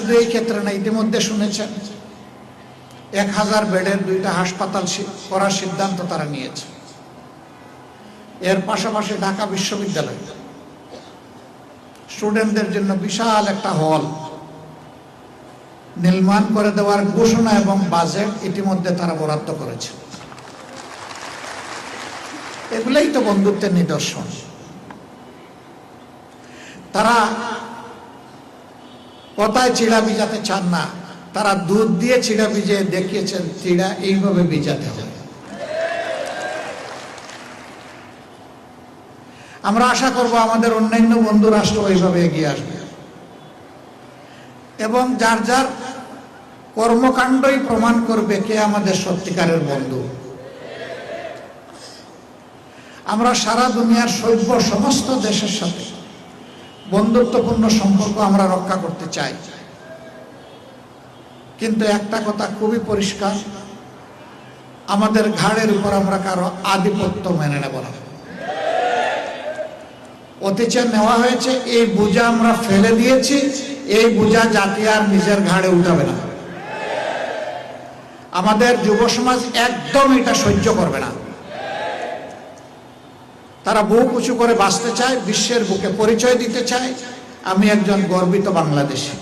শুধু এই ক্ষেত্রে না, ইতিমধ্যে শুনেছেন 1000 বেডের 2টা হাসপাতাল করার সিদ্ধান্ত তারা নিয়েছে। এর পাশাপাশি ঢাকা বিশ্ববিদ্যালয় স্টুডেন্টদের জন্য বিশাল একটা হল নির্মাণ করে দেওয়ার ঘোষণা এবং বাজেট ইতিমধ্যে তারা বরাদ্দ করেছে। এগুলাই তো বন্ধুত্বের নিদর্শন। তারা কথায় চিড়া ভিজাতে চান না, তারা দুধ দিয়ে চিড়া ভিজে দেখিয়েছেন চিড়া এইভাবে ভিজাতে হবে। আমরা আশা করব আমাদের অন্যান্য বন্ধু রাষ্ট্র এইভাবে এগিয়ে আসবে এবং যার যার কর্মকাণ্ডই প্রমাণ করবে কে আমাদের সত্যিকারের বন্ধু। আমরা সারা দুনিয়ার সভ্য সমস্ত দেশের সাথে বন্ধুত্বপূর্ণ সম্পর্ক আমরা রক্ষা করতে চাই, কিন্তু একটা কথা খুবই পরিষ্কার, আমাদের ঘাড়ের উপর আমরা কারো আধিপত্য মেনে নেব না। অতিচে নেওয়া হয়েছে, এই বোঝা আমরা ফেলে দিয়েছি, এই বোঝা জাতি আর নিজের ঘাড়ে উঠাবে না। আমাদের যুব সমাজ একদম এটা সহ্য করবে না। তারা বুক উঁচু করে বাঁচতে চায়, বিশ্বের বুকে পরিচয় দিতে চায় আমি একজন গর্বিত বাংলাদেশী।